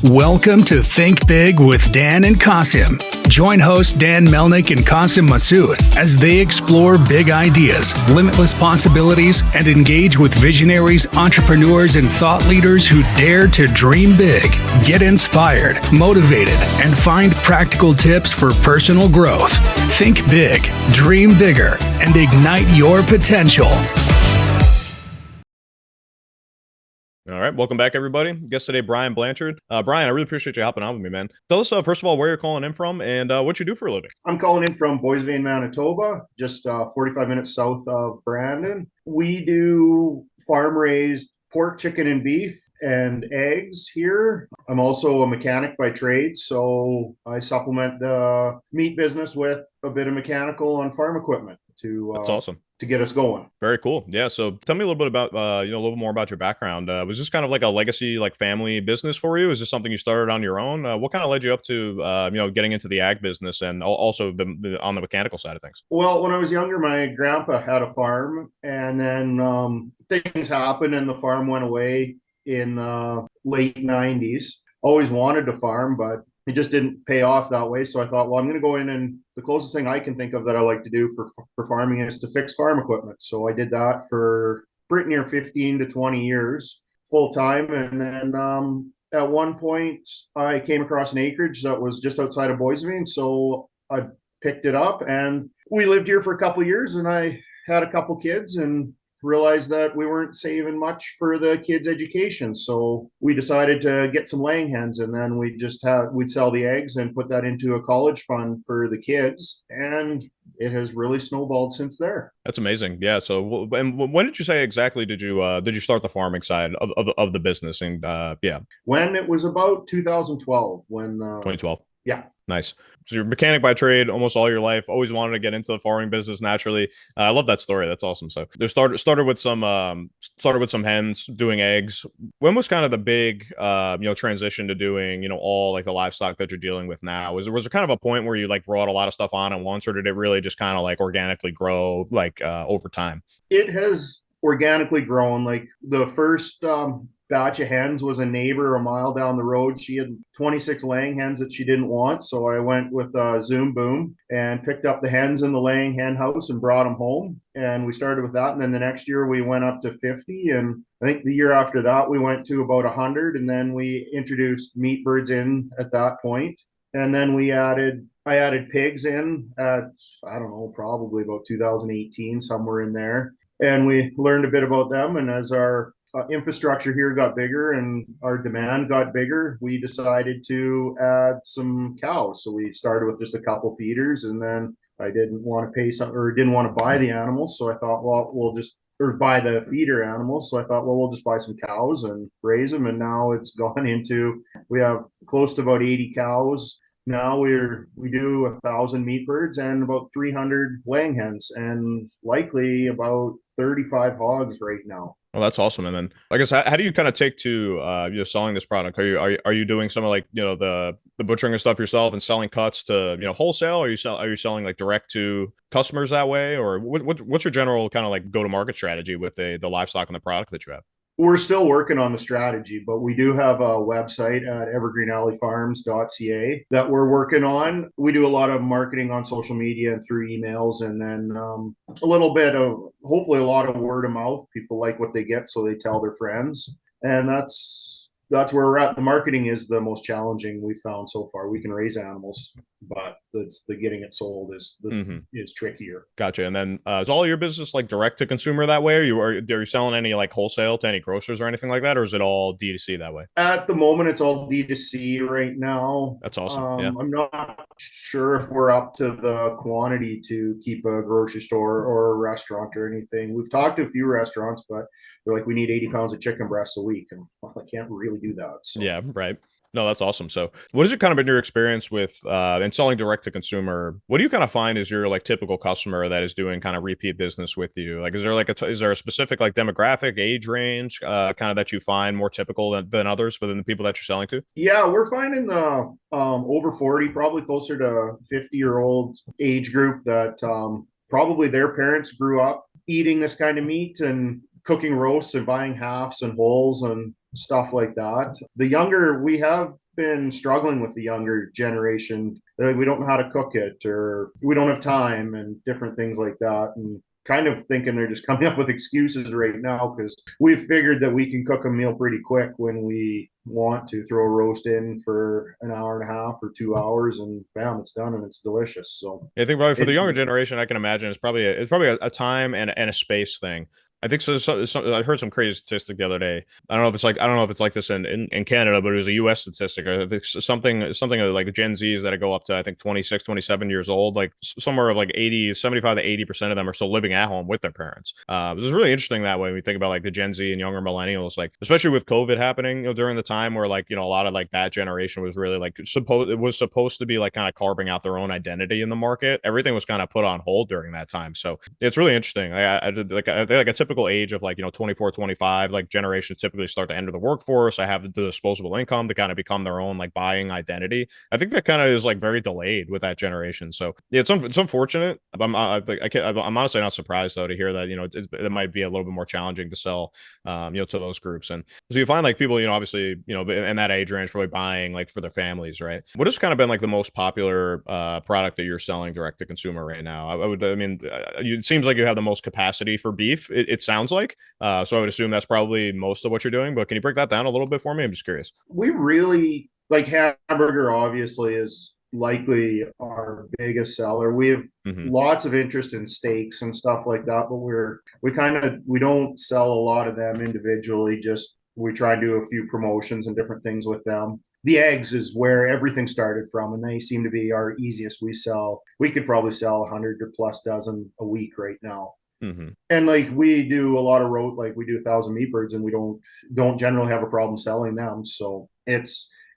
Welcome to Think Big with Dan and Qasim. Join hosts Dan Melnick and Qasim Masood as they explore big ideas, limitless possibilities, and engage with visionaries, entrepreneurs, and thought leaders who dare to dream big, get inspired, motivated, and find practical tips for personal growth. Think big, dream bigger, and ignite your potential. All right. Welcome back, everybody. Guest today, Brian Blanchard. Brian, I really appreciate you hopping on with me, man. Tell us, first of all, where you're calling in from and what you do for a living. I'm calling in from Boisvane, Manitoba, just 45 minutes south of Brandon. We do farm-raised pork, chicken, and beef and eggs here. I'm also a mechanic by trade, so I supplement the meat business with a bit of mechanical on farm equipment That's awesome. To get us going. Very cool. Yeah. So tell me a little bit about, a little bit more about your background. Was this kind of like a legacy, like family business for you? Is this something you started on your own? What kind of led you up to, getting into the ag business and also on the mechanical side of things? Well, when I was younger, my grandpa had a farm, and then things happened and the farm went away in late 90s. Always wanted to farm, but it just didn't pay off that way. So I thought, well, I'm going to go in, and the closest thing I can think of that I like to do for farming is to fix farm equipment. So I did that for pretty near 15 to 20 years full time. And then at one point I came across an acreage that was just outside of Boisvane. So I picked it up, and we lived here for a couple of years, and I had a couple kids and realized that we weren't saving much for the kids' education. So we decided to get some laying hens, and then we'd sell the eggs and put that into a college fund for the kids. And it has really snowballed since there. That's amazing. Yeah. So, and when did you say exactly did you start the farming side of the business? And yeah, when it was about 2012, when 2012. Yeah. Nice. So you're a mechanic by trade almost all your life. Always wanted to get into the farming business naturally. I love that story. That's awesome. So there started with some hens doing eggs. When was kind of the big transition to doing all like the livestock that you're dealing with now? Was there kind of a point where you like brought a lot of stuff on at once, or did it really just kind of like organically grow like over time? It has organically grown. Like the first batch of hens was a neighbor a mile down the road. She had 26 laying hens that she didn't want. So I went with Zoom Boom and picked up the hens in the laying hen house and brought them home. And we started with that. And then the next year we went up to 50. And I think the year after that, we went to about 100. And then we introduced meat birds in at that point. And then I added pigs in at, I don't know, probably about 2018, somewhere in there. And we learned a bit about them. And as our infrastructure here got bigger and our demand got bigger, we decided to add some cows. So we started with just a couple feeders, and then I didn't want to buy the animals. So I thought, well, buy the feeder animals. So I thought, well, we'll just buy some cows and raise them. And now it's gone into, we have close to about 80 cows. Now we do 1,000 meat birds and about 300 laying hens, and likely about 35 hogs right now. Well, that's awesome. And then I guess how do you kind of take to selling this product? Are you doing some of like the butchering and stuff yourself and selling cuts to wholesale? Are you selling like direct to customers that way, or what's your general kind of like go to market strategy with the livestock and the product that you have? We're still working on the strategy, but we do have a website at evergreenalleyfarms.ca that we're working on. We do a lot of marketing on social media and through emails, and then a little bit of, hopefully a lot of word of mouth. People like what they get, so they tell their friends. And that's where we're at. The marketing is the most challenging we've found so far. We can raise animals, but it's the getting it sold is trickier. Gotcha. And then is all your business like direct to consumer that way? Are you selling any like wholesale to any grocers or anything like that, or is it all D2C that way? At the moment, it's all D2C right now. That's awesome. Yeah. I'm not sure if we're up to the quantity to keep a grocery store or a restaurant or anything. We've talked to a few restaurants, but they're like, we need 80 pounds of chicken breasts a week, and I can't really do that. So. Yeah, right. No, that's awesome. So what has it kind of been your experience with and selling direct to consumer? What do you kind of find is your like typical customer that is doing kind of repeat business with you? Like, is there a specific like demographic age range kind of that you find more typical than others within the people that you're selling to? Yeah, we're finding the over 40, probably closer to 50-year-old age group that probably their parents grew up eating this kind of meat and cooking roasts and buying halves and wholes and stuff like that. We have been struggling with the younger generation. We don't know how to cook it, or we don't have time, and different things like that. And kind of thinking they're just coming up with excuses right now, because we've figured that we can cook a meal pretty quick when we want to throw a roast in for an hour and a half or 2 hours, and bam, it's done and it's delicious. So I think probably for the younger generation, I can imagine it's probably a time and a space thing. I think so, I heard some crazy statistic the other day. I don't know if it's like this in Canada, but it was a US statistic. I think something like Gen Zs that go up to, I think, 26, 27 years old, like somewhere like 75 to 80% of them are still living at home with their parents. This is really interesting that way when we think about like the Gen Z and younger millennials, like especially with COVID happening, during the time where like, a lot of like that generation was really like supposed to be like kind of carving out their own identity in the market. Everything was kind of put on hold during that time. So it's really interesting. I think like a typical age of like 24, 25, like generations typically start to enter the workforce. I have the disposable income to kind of become their own like buying identity. I think that kind of is like very delayed with that generation. So yeah, it's unfortunate. I'm honestly not surprised though to hear that it might be a little bit more challenging to sell to those groups. And so you find like people obviously in that age range probably buying like for their families, right? What has kind of been like the most popular product that you're selling direct to consumer right now? It seems like you have the most capacity for beef. It sounds like. So I would assume that's probably most of what you're doing, but can you break that down a little bit for me? I'm just curious. We really like hamburger, obviously, is likely our biggest seller. We have lots of interest in steaks and stuff like that, but we don't sell a lot of them individually. Just we try to do a few promotions and different things with them. The eggs is where everything started from, and they seem to be our easiest. We could probably sell 100 or plus dozen a week right now. And like we do a lot of like we do 1,000 meat birds, and we don't generally have a problem selling them. So it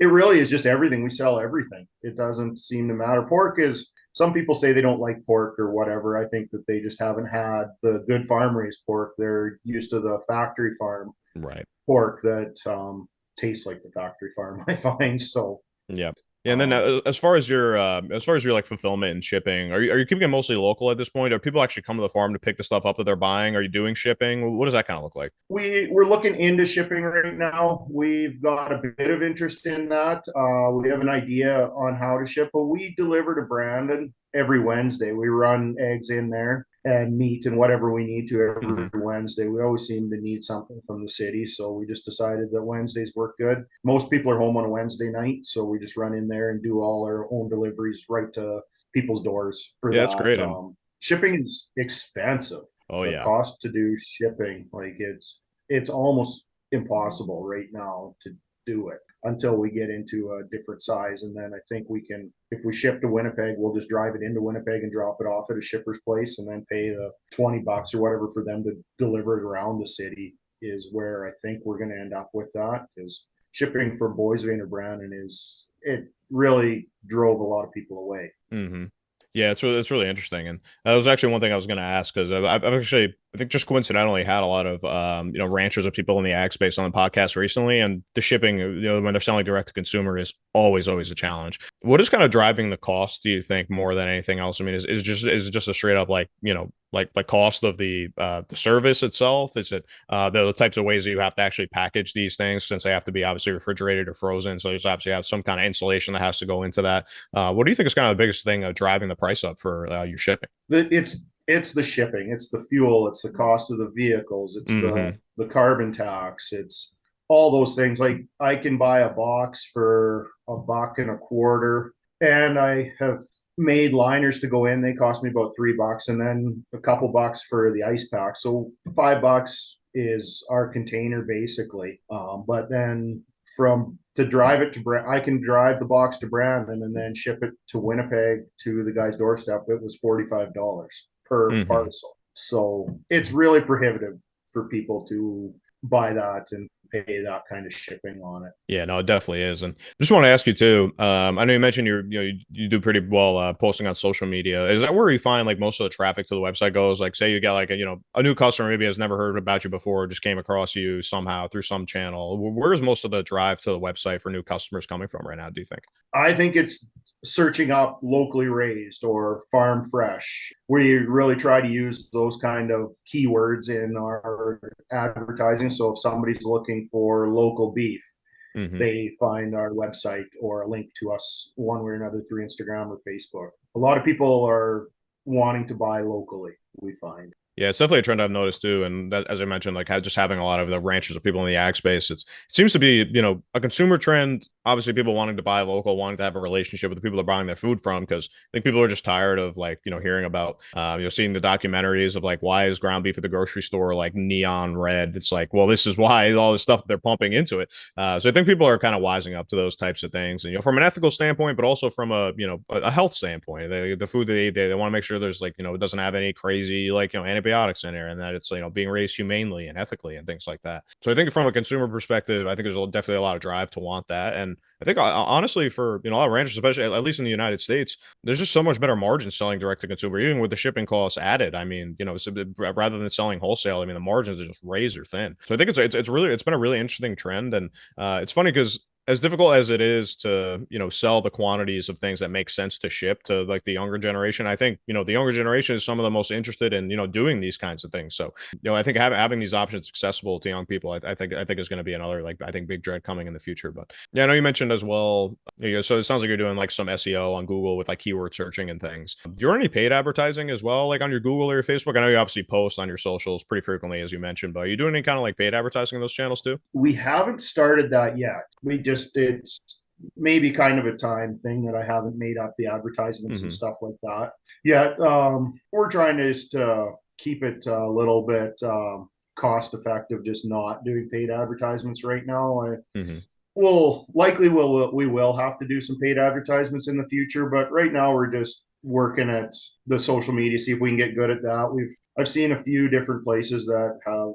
really is just everything. We sell everything. It doesn't seem to matter. Pork is, some people say they don't like pork or whatever. I think that they just haven't had the good farm raised pork. They're used to the factory farm pork that tastes like the factory farm, I find. So yeah. Yeah, and then as far as your like fulfillment and shipping, are you keeping it mostly local at this point? Are people actually come to the farm to pick the stuff up that they're buying? Are you doing shipping? What does that kind of look like? We're looking into shipping right now. We've got a bit of interest in that. We have an idea on how to ship, but we deliver to Brandon every Wednesday. We run eggs in there and meat and whatever we need to every Wednesday. We always seem to need something from the city, so we just decided that Wednesdays work good. Most people are home on a Wednesday night, so we just run in there and do all our own deliveries right to people's doors for that. That's great. Shipping is expensive. The cost to do shipping, like it's almost impossible right now to do it until we get into a different size. And then I think if we ship to Winnipeg, we'll just drive it into Winnipeg and drop it off at a shipper's place, and then pay the $20 or whatever for them to deliver it around the city, is where I think we're going to end up with that. Because shipping from Boisville or Brandon it really drove a lot of people away. Yeah, it's really interesting, and that was actually one thing I was going to ask, because I've actually, I think, just coincidentally had a lot of ranchers or people in the ag space on the podcast recently, and the shipping, when they're selling direct to consumer, is always a challenge. What is kind of driving the cost, do you think, more than anything else? I mean, is it just a straight up like cost of the service itself? Is it the types of ways that you have to actually package these things, since they have to be obviously refrigerated or frozen? So there's obviously have some kind of insulation that has to go into that. What do you think is kind of the biggest thing of driving the price up for your shipping? It's the shipping, it's the fuel, it's the cost of the vehicles, it's the carbon tax, it's all those things. Like I can buy a box for $1.25, and I have made liners to go in. They cost me about $3, and then a couple bucks for the ice pack. So $5 is our container basically. But then to drive it to I can drive the box to Brandon and then ship it to Winnipeg to the guy's doorstep. It was $45 per parcel. So it's really prohibitive for people to buy that and pay that kind of shipping on it. Yeah, no, it definitely is. And just want to ask you too. I know you mentioned you do pretty well posting on social media. Is that where you find like most of the traffic to the website goes? Like, say you get like a new customer maybe has never heard about you before, just came across you somehow through some channel. Where's most of the drive to the website for new customers coming from right now, do you think? I think it's searching up locally raised or farm fresh. we really try to use those kind of keywords in our advertising. So if somebody's looking for local beef, they find our website or a link to us one way or another through Instagram or Facebook. A lot of people are wanting to buy locally, we find. Yeah, it's definitely a trend I've noticed too. And that, as I mentioned, like just having a lot of the ranchers or people in the ag space, it seems to be, a consumer trend. Obviously, people wanting to buy local, wanting to have a relationship with the people they're buying their food from, because I think people are just tired of hearing about, seeing the documentaries of like, why is ground beef at the grocery store like neon red? It's like, well, this is why, all the stuff that they're pumping into it. So I think people are kind of wising up to those types of things, and from an ethical standpoint, but also from a health standpoint. The food they eat, they want to make sure there's it doesn't have any crazy antibiotics in there, and that it's being raised humanely and ethically and things like that. So I think from a consumer perspective, I think there's definitely a lot of drive to want that. And I think honestly, for a lot of ranchers, especially at least in the United States, there's just so much better margins selling direct to consumer, even with the shipping costs added. I mean, rather than selling wholesale, I mean, the margins are just razor thin. So I think it's been a really interesting trend. And it's funny because as difficult as it is to sell the quantities of things that make sense to ship to like the younger generation, I think the younger generation is some of the most interested in doing these kinds of things. So I think having these options accessible to young people, I think is going to be another big dread coming in the future. But yeah, I know you mentioned as well, so it sounds like you're doing like some SEO on Google with like keyword searching and things. Do you run any paid advertising as well, like on your Google or your Facebook? I know you obviously post on your socials pretty frequently, as you mentioned, but are you doing any kind of like paid advertising in those channels too? We haven't started that yet. It's maybe kind of a time thing that I haven't made up the advertisements and stuff like that yet. We're trying to just keep it a little bit cost effective, just not doing paid advertisements right now. We will have to do some paid advertisements in the future, but right now we're just working at the social media, see if we can get good at that. I've seen a few different places that have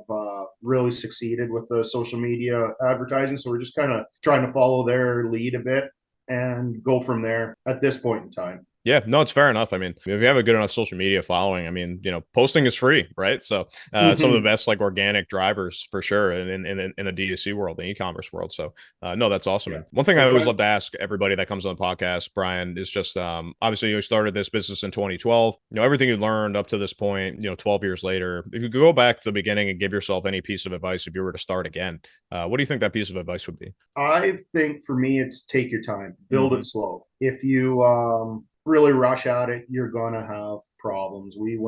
really succeeded with the social media advertising, so we're just kind of trying to follow their lead a bit and go from there at this point in time. Yeah, no, it's fair enough. I mean, if you have a good enough social media following, I mean, posting is free, right? So some of the best like organic drivers for sure in the D2C world, the e-commerce world. So no, that's awesome. Yeah. One thing I always love to ask everybody that comes on the podcast, Brian, is just obviously you started this business in 2012. Everything you learned up to this point, 12 years later, if you could go back to the beginning and give yourself any piece of advice if you were to start again, what do you think that piece of advice would be? I think for me, it's take your time, build it slow. If you really rush at it, you're gonna have problems. We've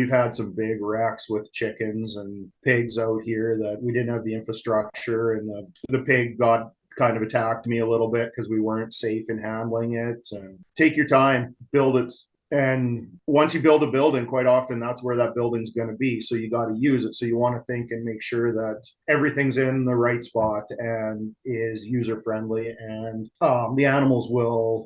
had some big wrecks with chickens and pigs out here that we didn't have the infrastructure, and the pig got kind of attacked me a little bit because we weren't safe in handling it. And take your time, build it. And once you build a building, quite often that's where that building's going to be. So you got to use it. So you want to think and make sure that everything's in the right spot and is user friendly. And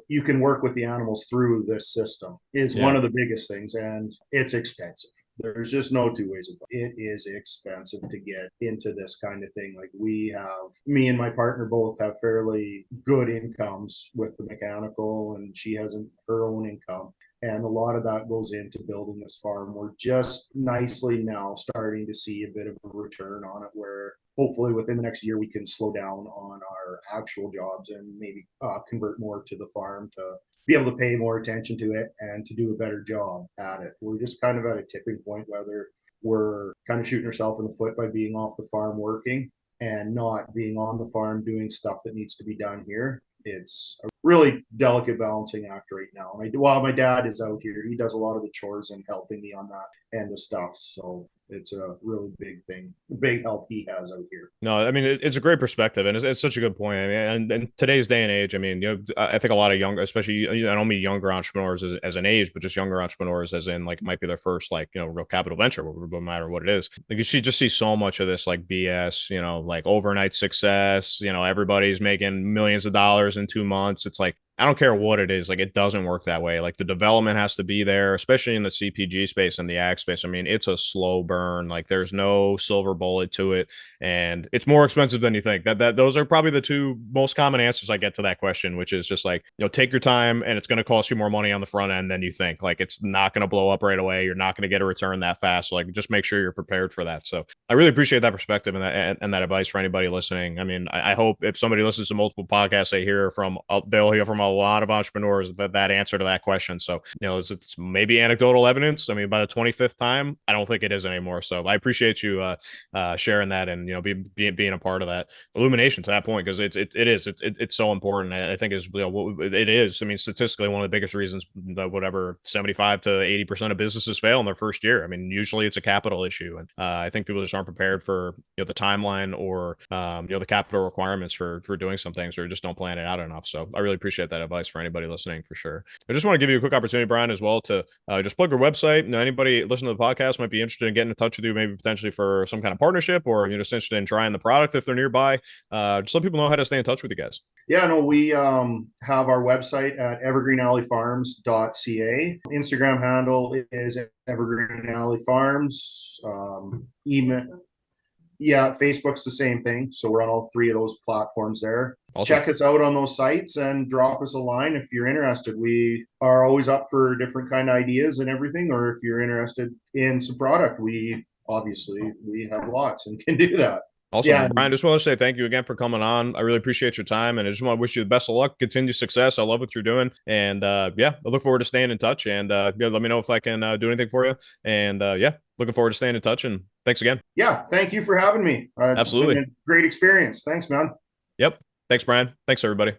you can work with the animals through this system is one of the biggest things. And it's expensive. There's just no two ways about it. It is expensive to get into this kind of thing. Like me and my partner both have fairly good incomes with the mechanical, and she has her own income. And a lot of that goes into building this farm. We're just nicely now starting to see a bit of a return on it, where hopefully within the next year we can slow down on our actual jobs and maybe convert more to the farm to be able to pay more attention to it and to do a better job at it. We're just kind of at a tipping point, whether we're kind of shooting ourselves in the foot by being off the farm working and not being on the farm doing stuff that needs to be done here. It's a really delicate balancing act right now. While my dad is out here, he does a lot of the chores and helping me on that end of stuff. So it's a really big thing, big help he has out here. No, I mean, it's a great perspective, and it's such a good point. I mean, and in today's day and age, I mean, I think a lot of younger, especially, I don't mean younger entrepreneurs as an age, but just younger entrepreneurs as in like might be their first real capital venture, no matter what it is. Like you just see so much of this like BS, like overnight success. Everybody's making millions of dollars in 2 months. It's like, I don't care what it is. Like, it doesn't work that way. Like, the development has to be there, especially in the CPG space and the ag space. I mean, it's a slow burn. Like, there's no silver bullet to it, and it's more expensive than you think. Those are probably the two most common answers I get to that question, which is just like, take your time, and it's going to cost you more money on the front end than you think. Like, it's not going to blow up right away. You're not going to get a return that fast. So, like, just make sure you're prepared for that. So I really appreciate that perspective and that advice for anybody listening. I mean, I hope if somebody listens to multiple podcasts, they'll hear from a lot of entrepreneurs that answer to that question. So, it's maybe anecdotal evidence. I mean, by the 25th time, I don't think it is anymore. So I appreciate you sharing that and, being a part of that illumination to that point, because it's so important. I think it is. I mean, statistically, one of the biggest reasons that whatever 75 to 80% of businesses fail in their first year. I mean, usually it's a capital issue. And I think people just aren't prepared for, the timeline or, the capital requirements for doing some things, or just don't plan it out enough. So I really appreciate that advice for anybody listening, for sure. I just want to give you a quick opportunity, Brian, as well, to just plug your website. Anybody listening to the podcast might be interested in getting in touch with you, maybe potentially for some kind of partnership, or you're just interested in trying the product if they're nearby. Just let people know how to stay in touch with you guys. Yeah, no, we have our website at evergreenalleyfarms.ca. Instagram handle is Evergreen Alley Farms. Email. Yeah, Facebook's the same thing. So we're on all three of those platforms there. Awesome. Check us out on those sites and drop us a line if you're interested. We are always up for different kind of ideas and everything, or if you're interested in some product, we have lots and can do that. Awesome. Yeah. Brian, just want to say thank you again for coming on. I really appreciate your time, and I just want to wish you the best of luck, continued success. I love what you're doing. And I look forward to staying in touch, and let me know if I can do anything for you. And looking forward to staying in touch, and thanks again. Yeah. Thank you for having me. Absolutely. It's been a great experience. Thanks, man. Yep. Thanks, Brian. Thanks, everybody.